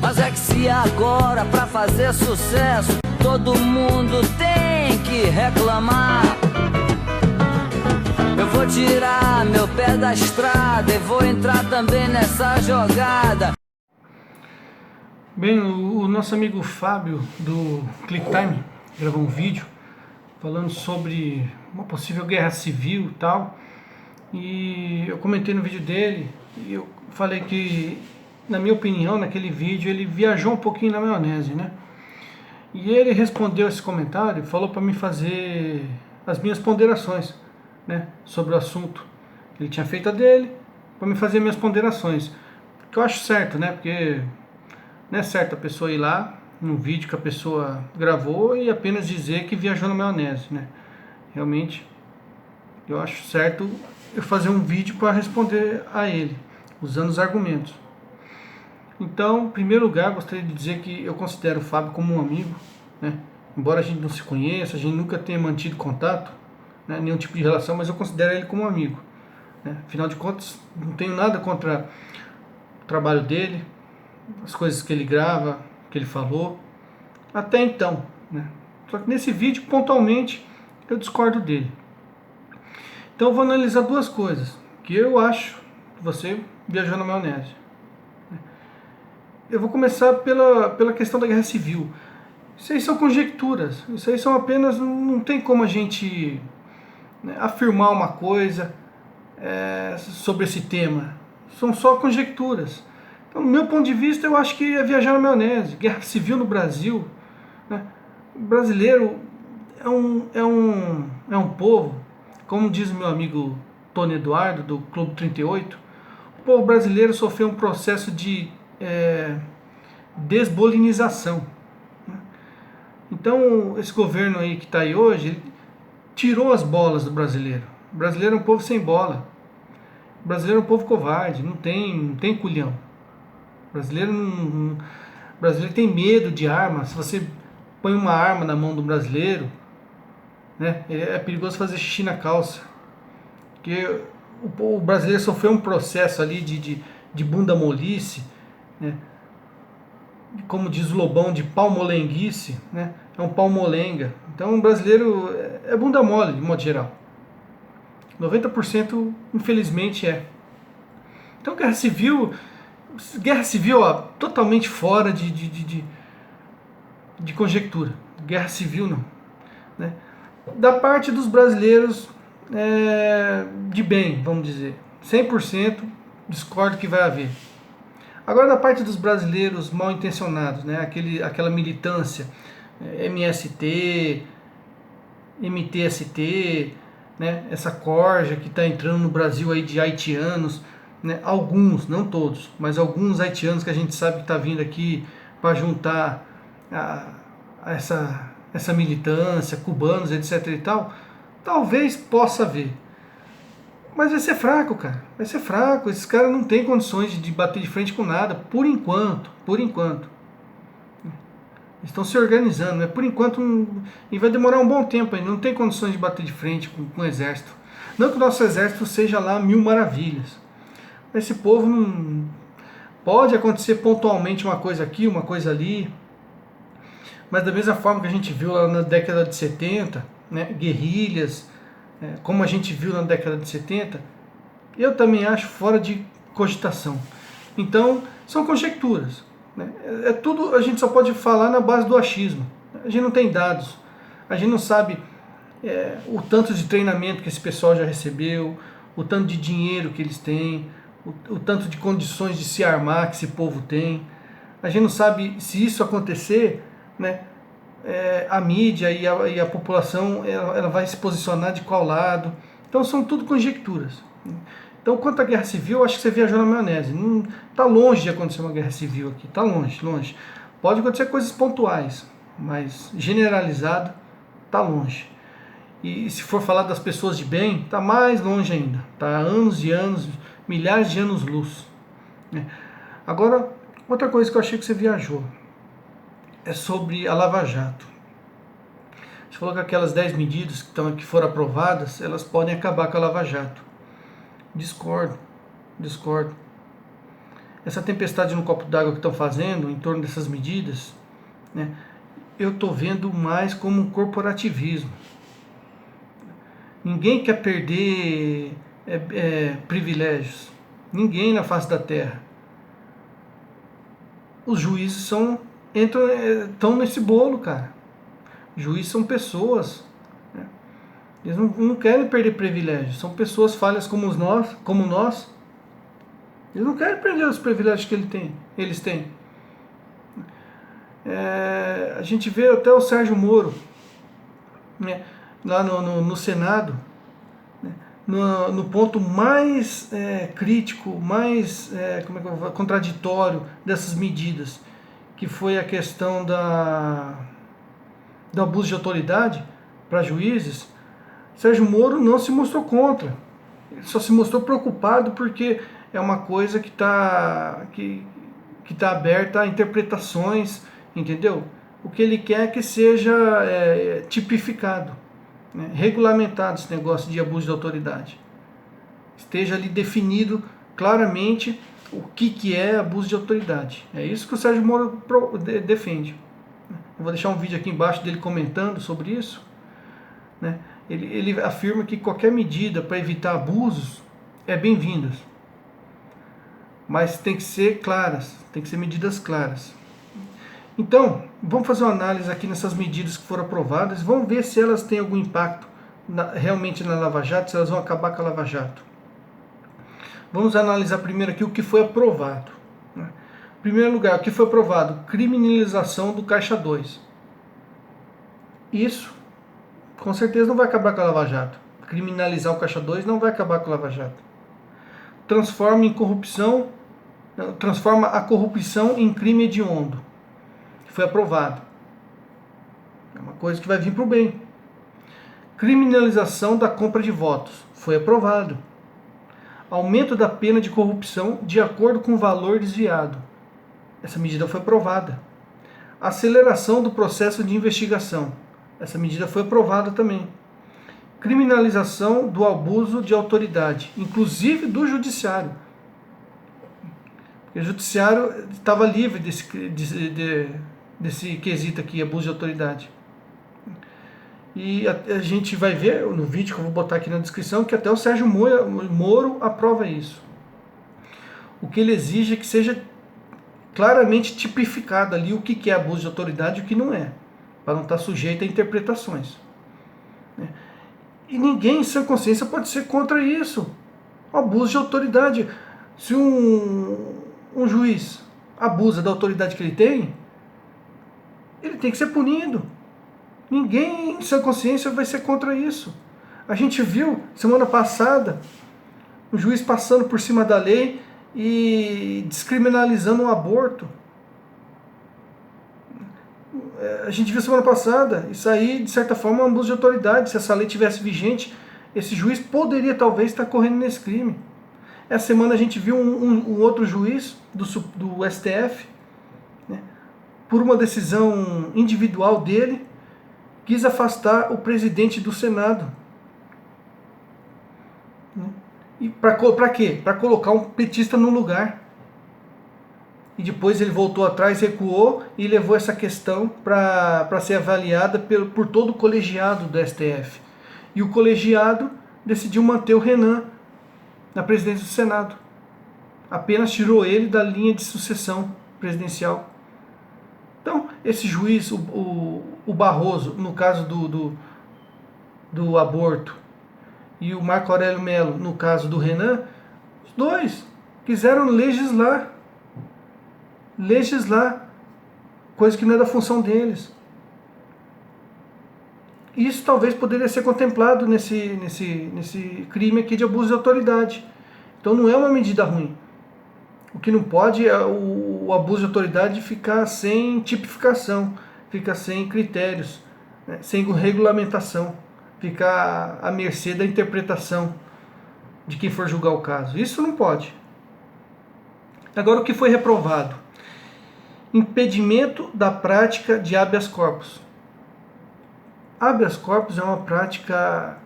Mas é que se agora pra fazer sucesso todo mundo tem que reclamar, eu vou tirar meu pé da estrada e vou entrar também nessa jogada. Bem, o nosso amigo Fábio do ClickTime gravou um vídeo falando sobre uma possível guerra civil e tal, e eu comentei no vídeo dele e eu falei que, na minha opinião, naquele vídeo ele viajou um pouquinho na maionese, né? E ele respondeu esse comentário, falou para mim fazer as minhas ponderações, né, sobre o assunto. Ele tinha feito a dele, para me fazer minhas ponderações, que eu acho certo, né? Porque não é certo a pessoa ir lá num vídeo que a pessoa gravou e apenas dizer que viajou na maionese, né? Realmente, eu acho certo eu fazer um vídeo para responder a ele, usando os argumentos. Então, em primeiro lugar, gostaria de dizer que eu considero o Fábio como um amigo, né? Embora a gente não se conheça, a gente nunca tenha mantido contato, né? Nenhum tipo de relação, mas eu considero ele como um amigo, né? Afinal de contas, não tenho nada contra o trabalho dele, as coisas que ele grava, que ele falou, até então, né? Só que nesse vídeo, pontualmente, eu discordo dele. Então eu vou analisar duas coisas que eu acho que você viajou na maionese. Eu vou começar pela questão da guerra civil. Isso aí são conjecturas, isso aí são apenas, não tem como a gente, né, afirmar uma coisa sobre esse tema. São só conjecturas. Então, do meu ponto de vista, eu acho que é viajar na maionese. Guerra civil no Brasil, né? O brasileiro é um povo, como diz o meu amigo Tony Eduardo, do Clube 38, o povo brasileiro sofreu um processo de desbolinização. Então, esse governo aí que está aí hoje, ele tirou as bolas do brasileiro. O brasileiro é um povo sem bola. O brasileiro é um povo covarde, não tem culhão. O brasileiro tem medo de arma. Se você põe uma arma na mão do brasileiro, né, é perigoso fazer xixi na calça. Porque o brasileiro sofreu um processo ali de bunda molice, né? Como diz o Lobão, de palmolenguice, né? É um palmolenga. Então o brasileiro é bunda mole, de modo geral. 90% infelizmente é. Então guerra civil, ó, totalmente fora de conjectura. Guerra civil não, né? Da parte dos brasileiros de bem, vamos dizer, 100% discordo que vai haver. Agora, da parte dos brasileiros mal intencionados, né? Aquela militância, MST, MTST, né? Essa corja que está entrando no Brasil aí de haitianos, né? Alguns, não todos, mas alguns haitianos que a gente sabe que está vindo aqui para juntar a essa militância, cubanos, etc e tal, talvez possa haver. Mas vai ser fraco, cara. Vai ser fraco. Esses caras não têm condições de bater de frente com nada. Por enquanto. Por enquanto. Estão se organizando, né? Por enquanto. E vai demorar um bom tempo ainda. Não tem condições de bater de frente com o exército. Não que o nosso exército seja lá mil maravilhas. Esse povo não. Pode acontecer pontualmente uma coisa aqui, uma coisa ali. Mas da mesma forma que a gente viu lá na década de 70, né? Guerrilhas. Como a gente viu na década de 70, eu também acho fora de cogitação. Então, são conjecturas, né? Tudo a gente só pode falar na base do achismo. A gente não tem dados, a gente não sabe o tanto de treinamento que esse pessoal já recebeu, o tanto de dinheiro que eles têm, o tanto de condições de se armar que esse povo tem. A gente não sabe se isso acontecer, né? A mídia e a população ela vai se posicionar de qual lado. Então são tudo conjecturas. Então quanto à guerra civil, eu acho que você viajou na maionese. Está longe de acontecer uma guerra civil aqui, está longe, longe. Pode acontecer coisas pontuais, mas generalizado está longe. E se for falar das pessoas de bem, está mais longe ainda. Está há anos e anos, milhares de anos-luz. Agora, outra coisa que eu achei que você viajou é sobre a Lava Jato. Você falou que aquelas 10 medidas que foram aprovadas, elas podem acabar com a Lava Jato. Discordo. essa tempestade no copo d'água que estão fazendo em torno dessas medidas, né, eu estou vendo mais como um corporativismo. Ninguém quer perder privilégios. Ninguém na face da terra. Os juízes estão nesse bolo, cara. Juízes são pessoas, né? Eles não querem perder privilégios. São pessoas falhas como nós. Eles não querem perder os privilégios que eles têm. A gente vê até o Sérgio Moro, né, lá no Senado, né, no ponto mais crítico, mais contraditório dessas medidas, que foi a questão do abuso de autoridade para juízes. Sérgio Moro não se mostrou contra, ele só se mostrou preocupado porque é uma coisa que tá aberta a interpretações, entendeu? O que ele quer é que seja tipificado, né, regulamentado esse negócio de abuso de autoridade. Esteja ali definido claramente o que é abuso de autoridade. É isso que o Sérgio Moro defende. Eu vou deixar um vídeo aqui embaixo dele comentando sobre isso, né? Ele afirma que qualquer medida para evitar abusos é bem-vinda, mas tem que ser claras, tem que ser medidas claras. Então, vamos fazer uma análise aqui nessas medidas que foram aprovadas, vamos ver se elas têm algum impacto realmente na Lava Jato, se elas vão acabar com a Lava Jato. Vamos analisar primeiro aqui o que foi aprovado, né? Em primeiro lugar, o que foi aprovado? Criminalização do Caixa 2. Isso, com certeza, não vai acabar com a Lava Jato. Criminalizar o Caixa 2 não vai acabar com a Lava Jato. Transforma a corrupção em crime hediondo. Foi aprovado. É uma coisa que vai vir para o bem. Criminalização da compra de votos. Foi aprovado. Aumento da pena de corrupção de acordo com o valor desviado. Essa medida foi aprovada. Aceleração do processo de investigação. Essa medida foi aprovada também. Criminalização do abuso de autoridade, inclusive do judiciário. O judiciário estava livre desse quesito aqui, abuso de autoridade. E a gente vai ver no vídeo que eu vou botar aqui na descrição que até o Sérgio Moro aprova isso. O que ele exige é que seja claramente tipificado ali o que é abuso de autoridade e o que não é, para não estar sujeito a interpretações. E ninguém em sã consciência pode ser contra isso. O abuso de autoridade. Se um juiz abusa da autoridade que ele tem que ser punido. Ninguém em sã consciência vai ser contra isso. A gente viu semana passada um juiz passando por cima da lei e descriminalizando o aborto. A gente viu semana passada, isso aí de certa forma é um abuso de autoridade. Se essa lei tivesse vigente, esse juiz poderia talvez estar correndo nesse crime. Essa semana a gente viu um outro juiz do STF, né, por uma decisão individual dele, quis afastar o presidente do Senado. E para quê? Para colocar um petista no lugar. E depois ele voltou atrás, recuou e levou essa questão para ser avaliada por todo o colegiado do STF. E o colegiado decidiu manter o Renan na presidência do Senado. Apenas tirou ele da linha de sucessão presidencial. Então, esse juiz, o Barroso, no caso do aborto, e o Marco Aurélio Mello, no caso do Renan, os dois quiseram legislar, coisa que não é da função deles. Isso talvez poderia ser contemplado nesse crime aqui de abuso de autoridade. Então não é uma medida ruim. O que não pode é o abuso de autoridade ficar sem tipificação, ficar sem critérios, né, sem regulamentação, ficar à mercê da interpretação de quem for julgar o caso. Isso não pode. Agora, o que foi reprovado? Impedimento da prática de habeas corpus. Habeas corpus é uma prática...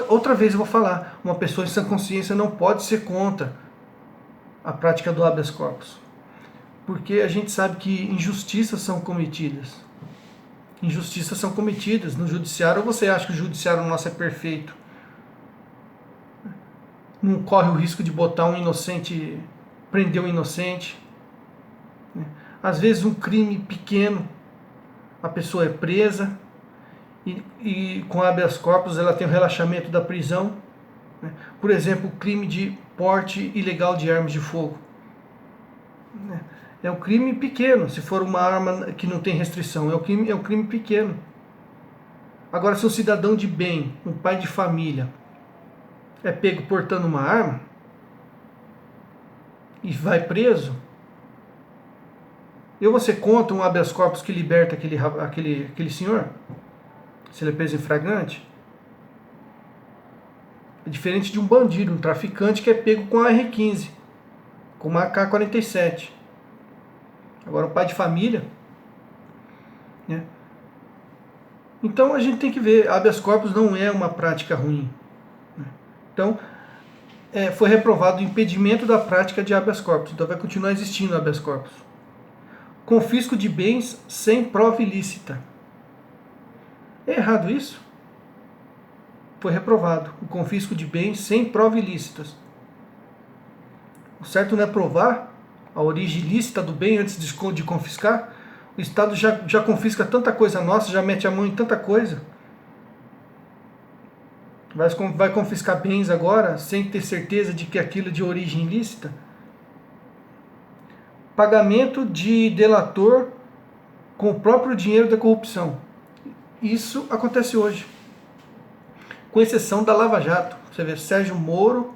outra vez eu vou falar, uma pessoa em sã consciência não pode ser contra a prática do habeas corpus? Porque a gente sabe que injustiças são cometidas. Injustiças são cometidas no judiciário, ou você acha que o judiciário nosso é perfeito? Não corre o risco de botar um inocente, prender um inocente. Às vezes um crime pequeno, a pessoa é presa e com habeas corpus ela tem o relaxamento da prisão. Por exemplo, o crime de porte ilegal de armas de fogo. É um crime pequeno, se for uma arma que não tem restrição, é um crime pequeno. Agora, se um cidadão de bem, um pai de família, é pego portando uma arma e vai preso, você conta um habeas corpus que liberta aquele senhor? Se ele é preso em flagrante? É diferente de um bandido, um traficante que é pego com a R-15, com uma AK-47. Agora o pai de família, né? Então a gente tem que ver, habeas corpus não é uma prática ruim, né? Então foi reprovado o impedimento da prática de habeas corpus, então vai continuar existindo habeas corpus. Confisco de bens sem prova ilícita. É errado isso? Foi reprovado o confisco de bens sem prova ilícitas. O certo não é provar a origem ilícita do bem antes de confiscar? O Estado já confisca tanta coisa nossa, já mete a mão em tanta coisa. Vai confiscar bens agora sem ter certeza de que aquilo é de origem ilícita? Pagamento de delator com o próprio dinheiro da corrupção. Isso acontece hoje. Com exceção da Lava Jato. Você vê, Sérgio Moro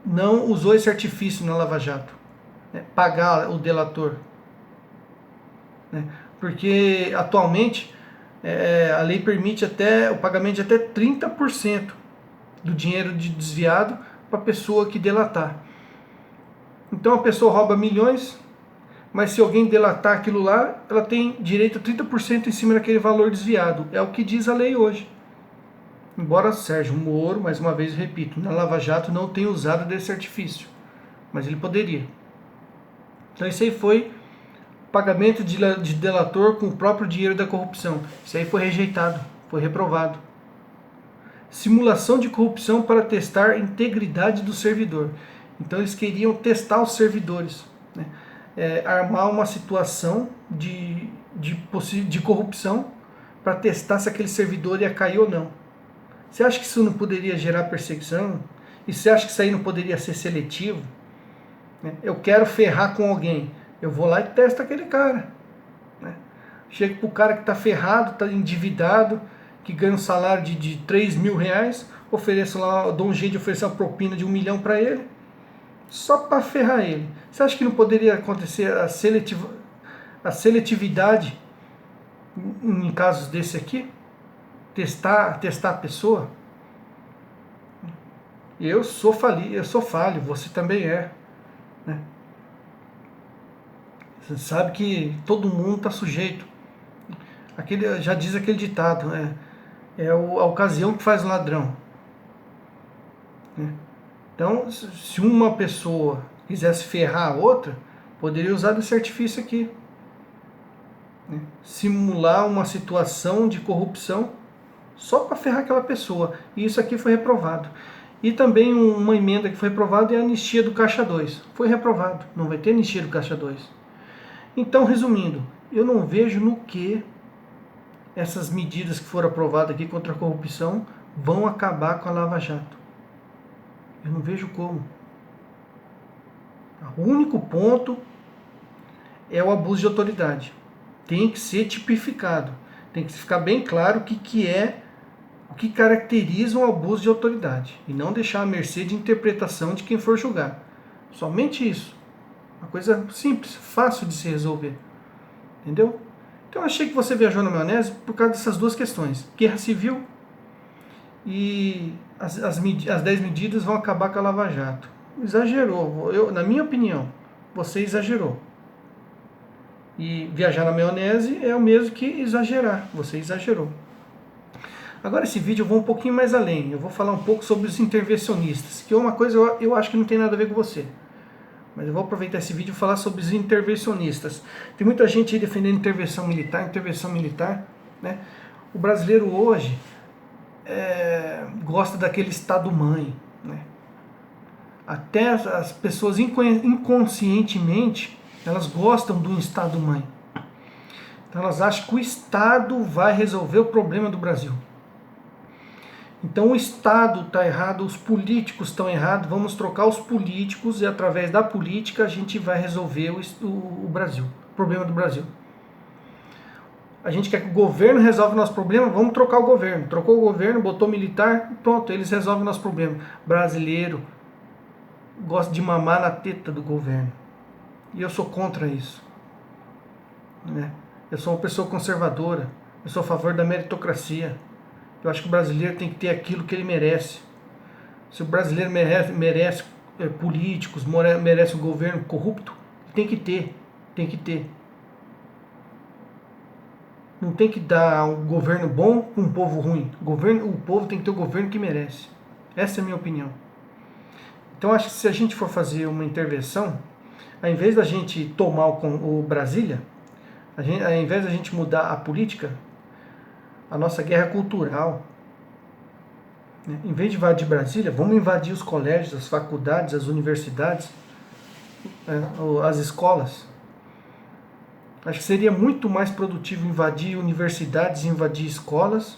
não usou esse artifício na Lava Jato. Pagar o delator. Porque atualmente a lei permite o pagamento de até 30% do dinheiro desviado para a pessoa que delatar. Então a pessoa rouba milhões, mas se alguém delatar aquilo lá, ela tem direito a 30% em cima daquele valor desviado. É o que diz a lei hoje. Embora Sérgio Moro, mais uma vez repito, na Lava Jato não tenha usado desse artifício, mas ele poderia. Então isso aí foi pagamento de delator com o próprio dinheiro da corrupção. Isso aí foi rejeitado, foi reprovado. Simulação de corrupção para testar a integridade do servidor. Então eles queriam testar os servidores, né? Armar uma situação de corrupção para testar se aquele servidor ia cair ou não. Você acha que isso não poderia gerar perseguição? E você acha que isso aí não poderia ser seletivo? Eu quero ferrar com alguém, eu vou lá e testo aquele cara. Chega para o cara que está ferrado, está endividado, que ganha um salário de 3 mil reais, dou um jeito de oferecer uma propina de 1 milhão para ele, só para ferrar ele. Você acha que não poderia acontecer a seletividade em casos desse aqui? Testar a pessoa? Eu sou falho, você também é. Você sabe que todo mundo está sujeito. Já diz aquele ditado, a ocasião que faz o ladrão. Então, se uma pessoa quisesse ferrar a outra, poderia usar desse artifício aqui. Simular uma situação de corrupção só para ferrar aquela pessoa. E isso aqui foi reprovado. E também uma emenda que foi reprovada é a anistia do Caixa 2. Foi reprovado. Não vai ter anistia do Caixa 2. Então, resumindo, eu não vejo no que essas medidas que foram aprovadas aqui contra a corrupção vão acabar com a Lava Jato. Eu não vejo como. O único ponto é o abuso de autoridade. Tem que ser tipificado. Tem que ficar bem claro o que caracteriza um abuso de autoridade. E não deixar à mercê de interpretação de quem for julgar. Somente isso. Uma coisa simples, fácil de se resolver. Entendeu? Então eu achei que você viajou na maionese por causa dessas duas questões. Guerra civil e as 10 medidas vão acabar com a Lava Jato. Exagerou. Na minha opinião, você exagerou. E viajar na maionese é o mesmo que exagerar. Você exagerou. Agora esse vídeo eu vou um pouquinho mais além. Eu vou falar um pouco sobre os intervencionistas, que é uma coisa eu acho que não tem nada a ver com você. Mas eu vou aproveitar esse vídeo e falar sobre os intervencionistas. Tem muita gente aí defendendo intervenção militar, né? O brasileiro hoje gosta daquele Estado-mãe, né? Até as pessoas inconscientemente, elas gostam do Estado-mãe. Então elas acham que o Estado vai resolver o problema do Brasil. Então o Estado está errado, os políticos estão errados, vamos trocar os políticos e através da política a gente vai resolver o Brasil, o problema do Brasil. A gente quer que o governo resolva o nosso problema, vamos trocar o governo. Trocou o governo, botou militar, pronto, eles resolvem o nosso problema. Brasileiro gosta de mamar na teta do governo. E eu sou contra isso, né? Eu sou uma pessoa conservadora, eu sou a favor da meritocracia. Eu acho que o brasileiro tem que ter aquilo que ele merece. Se o brasileiro merece políticos, merece um governo corrupto, tem que ter. Não tem que dar um governo bom para um povo ruim. O povo tem que ter o governo que merece. Essa é a minha opinião. Então acho que se a gente for fazer uma intervenção, ao invés da gente tomar o Brasília, ao invés da gente mudar a política, a nossa guerra cultural, né? Em vez de invadir Brasília, vamos invadir os colégios, as faculdades, as universidades, as escolas. Acho que seria muito mais produtivo invadir universidades, invadir escolas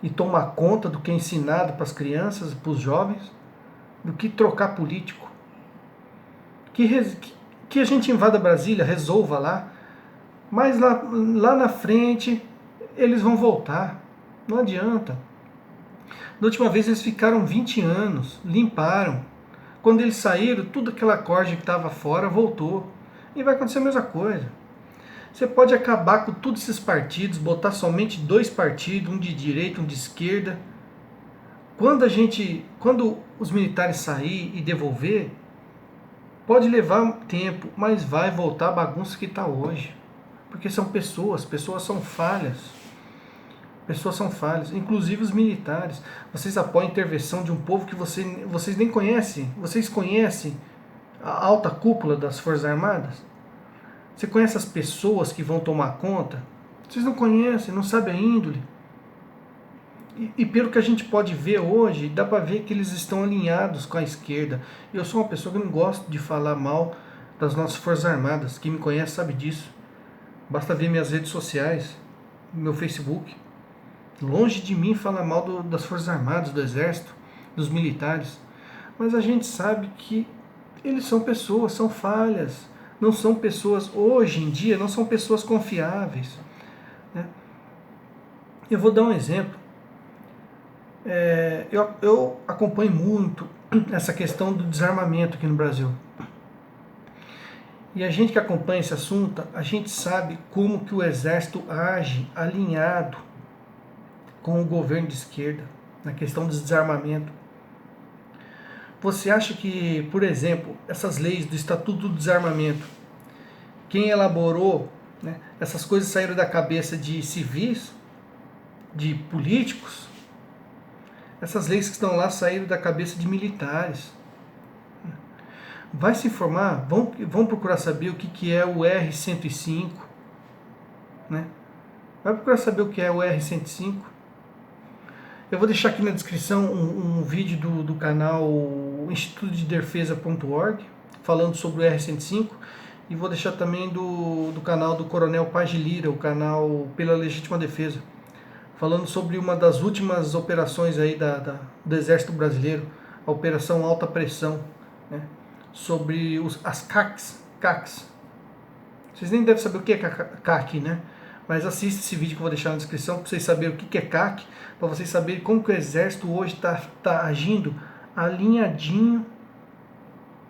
e tomar conta do que é ensinado para as crianças, para os jovens, do que trocar político. Que a gente invada Brasília, resolva lá, mas lá na frente eles vão voltar, não adianta. Da última vez eles ficaram 20 anos, limparam. Quando eles saíram, tudo aquela corja que estava fora voltou. E vai acontecer a mesma coisa. Você pode acabar com todos esses partidos, botar somente 2 partidos, um de direita, um de esquerda. Quando os militares sair e devolver, pode levar tempo, mas vai voltar a bagunça que está hoje. Porque são pessoas são falhas. Pessoas são falhas, inclusive os militares. Vocês apoiam a intervenção de um povo que vocês nem conhecem. Vocês conhecem a alta cúpula das Forças Armadas? Você conhece as pessoas que vão tomar conta? Vocês não conhecem, não sabem a índole. E pelo que a gente pode ver hoje, dá para ver que eles estão alinhados com a esquerda. Eu sou uma pessoa que não gosto de falar mal das nossas Forças Armadas. Quem me conhece sabe disso. Basta ver minhas redes sociais, meu Facebook. Longe de mim falar mal das Forças Armadas, do Exército, dos militares. Mas a gente sabe que eles são pessoas, são falhas. Não são pessoas, hoje em dia, não são pessoas confiáveis, né? Eu vou dar um exemplo. Eu acompanho muito essa questão do desarmamento aqui no Brasil. E a gente que acompanha esse assunto, a gente sabe como que o Exército age alinhado com o governo de esquerda na questão do desarmamento. Você acha que, por exemplo, essas leis do Estatuto do Desarmamento, quem elaborou, né, essas coisas saíram da cabeça de civis, de políticos? Essas leis que estão lá saíram da cabeça de militares. Vai se informar, vão procurar saber o que é o R-105, né? Vai procurar saber o que é o R-105. Eu vou deixar aqui na descrição um vídeo do canal institutodedefesa.org falando sobre o R-105 e vou deixar também do canal do Coronel Paz de Lira, o canal Pela Legítima Defesa, falando sobre uma das últimas operações aí do Exército Brasileiro, a Operação Alta Pressão, né? Sobre as CACs. Vocês nem devem saber o que é CAC, né? Mas assista esse vídeo que eu vou deixar na descrição para vocês saberem o que é CAC, para vocês saberem como que o Exército hoje está agindo alinhadinho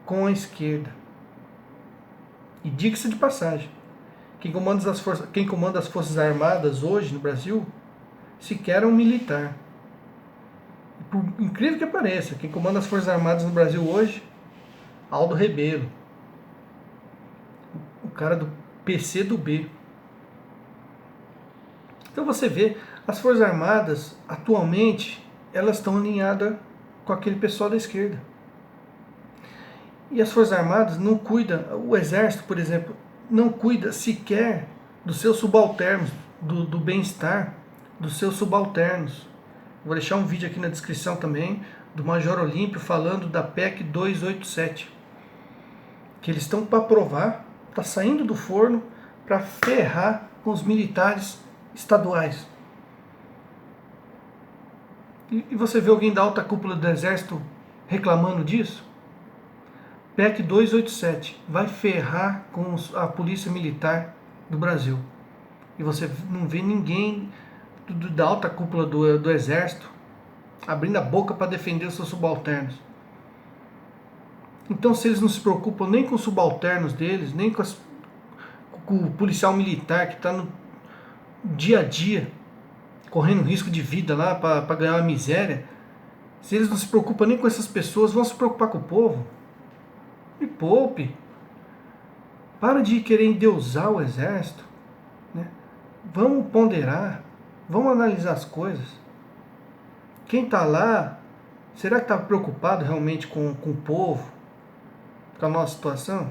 com a esquerda. E diga-se de passagem, quem comanda as Forças Armadas hoje no Brasil sequer é um militar. Por incrível que pareça, quem comanda as Forças Armadas no Brasil hoje, Aldo Rebelo, o cara do PCdoB. Então você vê, as Forças Armadas, atualmente, elas estão alinhadas com aquele pessoal da esquerda. E as Forças Armadas não cuidam, o Exército, por exemplo, não cuida sequer dos seus subalternos, do bem-estar dos seus subalternos. Vou deixar um vídeo aqui na descrição também, do Major Olímpio falando da PEC 287. Que eles estão para aprovar, está saindo do forno para ferrar com os militares estaduais. E você vê alguém da alta cúpula do Exército reclamando disso? PEC 287 vai ferrar com a Polícia Militar do Brasil. E você não vê ninguém da alta cúpula do Exército abrindo a boca para defender os seus subalternos. Então, se eles não se preocupam nem com os subalternos deles, nem com o policial militar que está no dia a dia correndo risco de vida lá para ganhar uma miséria, se eles não se preocupam nem com essas pessoas, vão se preocupar com o povo? Me poupe. Para de querer endeusar o Exército, né? Vamos ponderar, vamos analisar as coisas. Quem está lá, será que está preocupado realmente com o povo, com a nossa situação?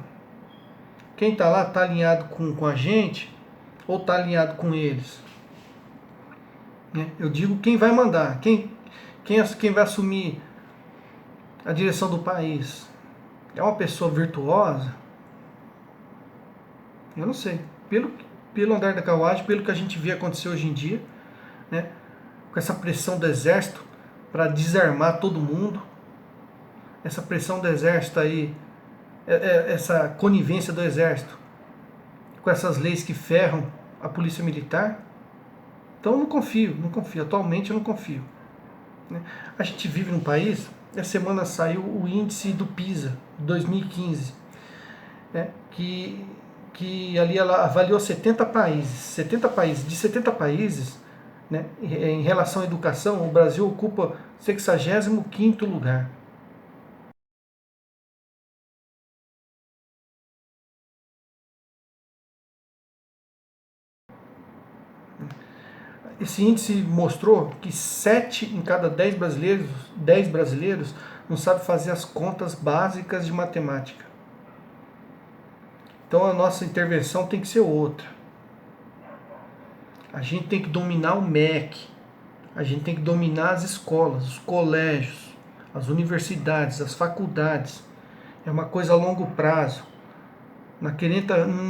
Quem está lá está alinhado com a gente ou está alinhado com eles? Eu digo quem vai mandar, quem vai assumir a direção do país. É uma pessoa virtuosa? Eu não sei. Pelo andar da carruagem, pelo que a gente vê acontecer hoje em dia, né, com essa pressão do Exército para desarmar todo mundo, essa pressão do Exército aí, essa conivência do Exército com essas leis que ferram a Polícia Militar. Então eu não confio, atualmente eu não confio. A gente vive num país, essa semana saiu o índice do PISA, 2015, que ali ela avaliou 70 países, de 70 países, né, em relação à educação, o Brasil ocupa 65º lugar. Esse índice mostrou que 7 em cada 10 brasileiros não sabem fazer as contas básicas de matemática. Então a nossa intervenção tem que ser outra. A gente tem que dominar o MEC, a gente tem que dominar as escolas, os colégios, as universidades, as faculdades. É uma coisa a longo prazo. Não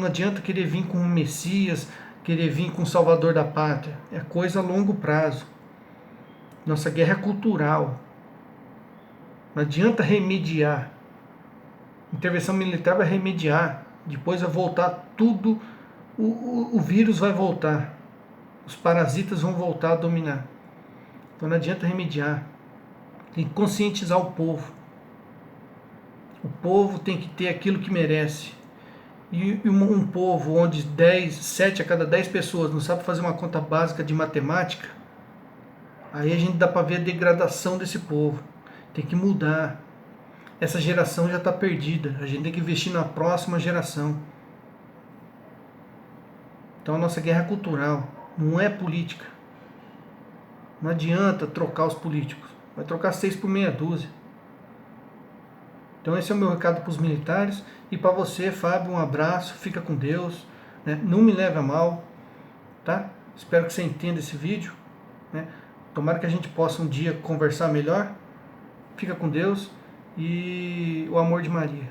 adianta querer vir com um Messias, querer vir com o Salvador da Pátria. É coisa a longo prazo. Nossa guerra é cultural. Não adianta remediar. Intervenção militar vai remediar. Depois vai voltar tudo. O vírus vai voltar. Os parasitas vão voltar a dominar. Então não adianta remediar. Tem que conscientizar o povo. O povo tem que ter aquilo que merece. E um povo onde 7 a cada 10 pessoas não sabe fazer uma conta básica de matemática, aí a gente dá para ver a degradação desse povo. Tem que mudar. Essa geração já está perdida. A gente tem que investir na próxima geração. Então a nossa guerra é cultural, não é política. Não adianta trocar os políticos. Vai trocar 6 por meia dúzia. Então esse é o meu recado para os militares. E para você, Fábio, um abraço, fica com Deus, né? Não me leve a mal, tá? Espero que você entenda esse vídeo, né? Tomara que a gente possa um dia conversar melhor. Fica com Deus e o amor de Maria.